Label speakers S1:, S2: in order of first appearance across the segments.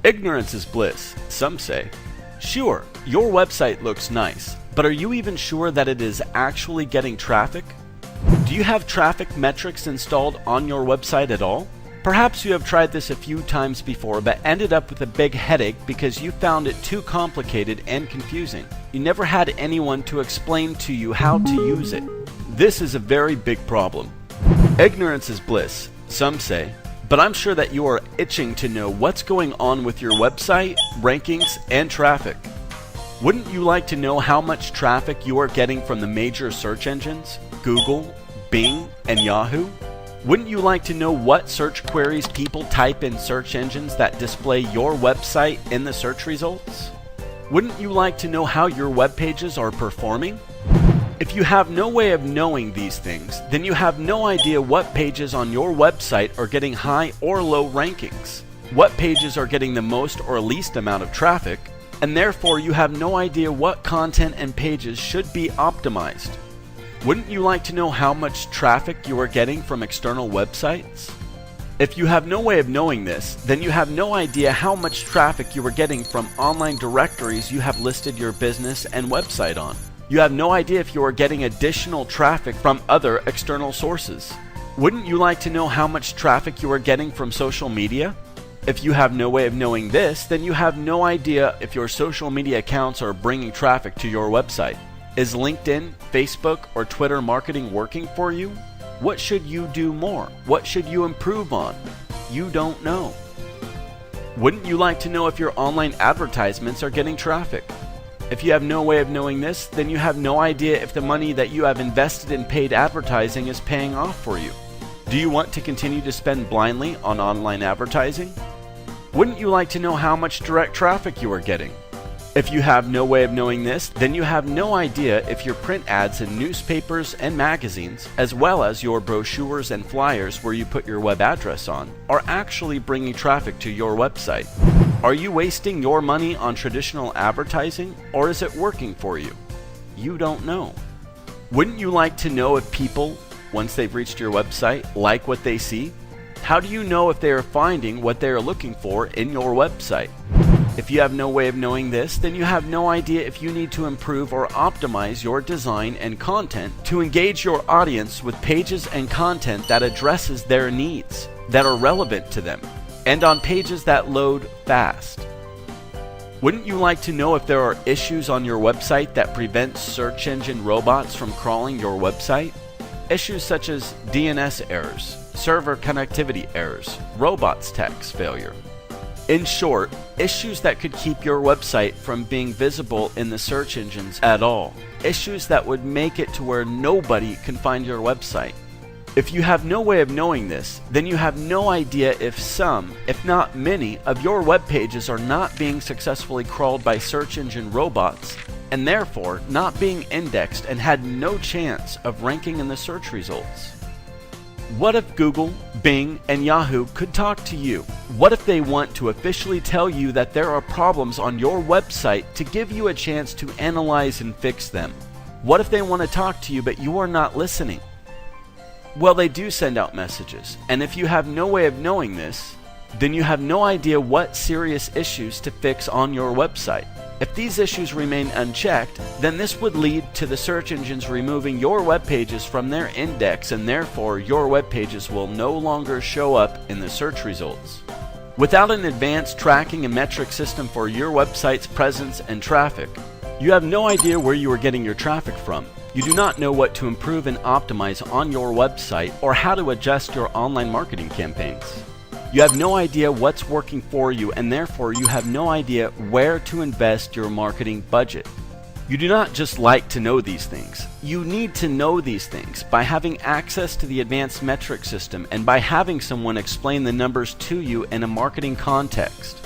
S1: Ignorance is bliss, some say. Sure, your website looks nice, but are you even sure that it is actually getting traffic? Do you have traffic metrics installed on your website at all? Perhaps you have tried this a few times before but ended up with a big headache because you found it too complicated and confusing. You never had anyone to explain to you how to use it. This is a very big problem. Ignorance is bliss, some say, but I'm sure that you are itching to know what's going on with your website, rankings, and traffic. Wouldn't you like to know how much traffic you are getting from the major search engines, Google, Bing, and Yahoo? Wouldn't you like to know what search queries people type in search engines that display your website in the search results? Wouldn't you like to know how your web pages are performing? If you have no way of knowing these things, then you have no idea what pages on your website are getting high or low rankings, what pages are getting the most or least amount of traffic, and therefore you have no idea what content and pages should be optimized. Wouldn't you like to know how much traffic you are getting from external websites? If you have no way of knowing this, then you have no idea how much traffic you are getting from online directories you have listed your business and website on. You have no idea if you are getting additional traffic from other external sources. Wouldn't you like to know how much traffic you are getting from social media? If you have no way of knowing this, then you have no idea if your social media accounts are bringing traffic to your website. Is LinkedIn, Facebook, or Twitter marketing working for you? What should you do more? What should you improve on? You don't know. Wouldn't you like to know if your online advertisements are getting traffic? If you have no way of knowing this, then you have no idea if the money that you have invested in paid advertising is paying off for you. Do you want to continue to spend blindly on online advertising? Wouldn't you like to know how much direct traffic you are getting? If you have no way of knowing this, then you have no idea if your print ads in newspapers and magazines, as well as your brochures and flyers where you put your web address on, are actually bringing traffic to your website. Are you wasting your money on traditional advertising, or is it working for you? You don't know. Wouldn't you like to know if people, once they've reached your website, like what they see? How do you know if they are finding what they are looking for in your website? If you have no way of knowing this, then you have no idea if you need to improve or optimize your design and content to engage your audience with pages and content that addresses their needs, that are relevant to them, and on pages that load fast. Wouldn't you like to know if there are issues on your website that prevent search engine robots from crawling your website? Issues such as DNS errors, server connectivity errors, robots text failure. In short, issues that could keep your website from being visible in the search engines at all. Issues that would make it to where nobody can find your website. If you have no way of knowing this, then you have no idea if some, if not many, of your web pages are not being successfully crawled by search engine robots, and therefore not being indexed and had no chance of ranking in the search results. What if Google, Bing, and Yahoo could talk to you? What if they want to officially tell you that there are problems on your website to give you a chance to analyze and fix them? What if they want to talk to you but you are not listening? Well, they do send out messages, and if you have no way of knowing this, then you have no idea what serious issues to fix on your website. If these issues remain unchecked, then this would lead to the search engines removing your web pages from their index, and therefore your web pages will no longer show up in the search results. Without an advanced tracking and metric system for your website's presence and traffic, you have no idea where you are getting your traffic from. You do not know what to improve and optimize on your website or how to adjust your online marketing campaigns. You have no idea what's working for you, and therefore you have no idea where to invest your marketing budget. You do not just like to know these things. You need to know these things by having access to the advanced metric system and by having someone explain the numbers to you in a marketing context.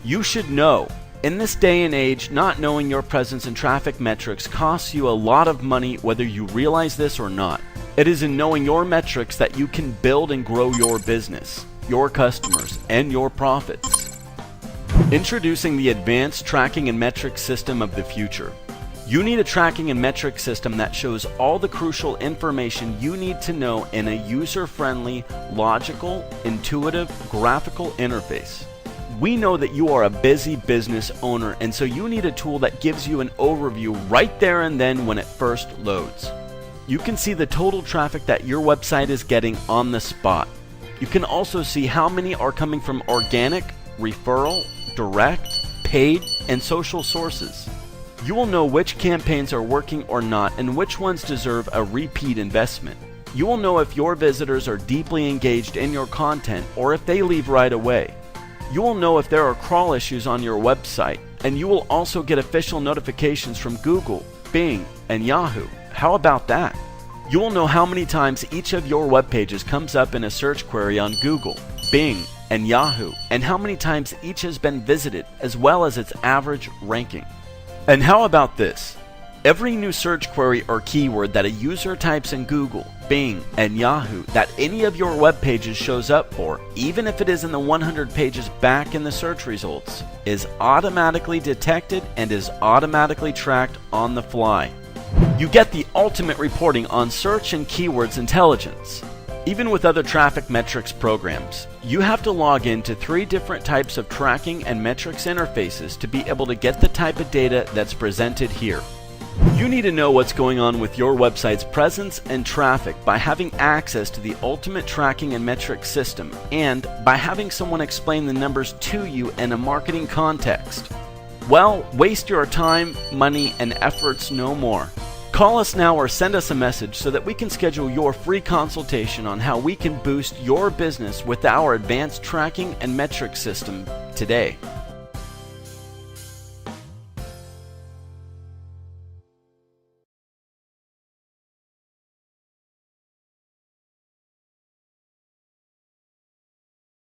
S1: You should know. In this day and age, not knowing your presence and traffic metrics costs you a lot of money whether you realize this or not. It is in knowing your metrics that you can build and grow your business, your customers, and your profits. Introducing the advanced tracking and metric system of the future. You need a tracking and metric system that shows all the crucial information you need to know in a user-friendly, logical, intuitive, graphical interface. We know that you are a busy business owner, and so you need a tool that gives you an overview right there and then when it first loads. You can see the total traffic that your website is getting on the spot. You can also see how many are coming from organic, referral, direct, paid, and social sources. You will know which campaigns are working or not and which ones deserve a repeat investment. You will know if your visitors are deeply engaged in your content or if they leave right away. You will know if there are crawl issues on your website, and you will also get official notifications from Google, Bing, and Yahoo. How about that? You will know how many times each of your web pages comes up in a search query on Google, Bing, and Yahoo, and how many times each has been visited, as well as its average ranking. And how about this? Every new search query or keyword that a user types in Google, Bing, and Yahoo that any of your web pages shows up for, even if it is in the 100 pages back in the search results, is automatically detected and is automatically tracked on the fly. You get the ultimate reporting on search and keywords intelligence. Even with other traffic metrics programs, you have to log into 3 different types of tracking and metrics interfaces to be able to get the type of data that's presented here. You need to know what's going on with your website's presence and traffic by having access to the ultimate tracking and metrics system, and by having someone explain the numbers to you in a marketing context. Well, waste your time, money, and efforts no more. Call us now or send us a message so that we can schedule your free consultation on how we can boost your business with our advanced tracking and metrics system today.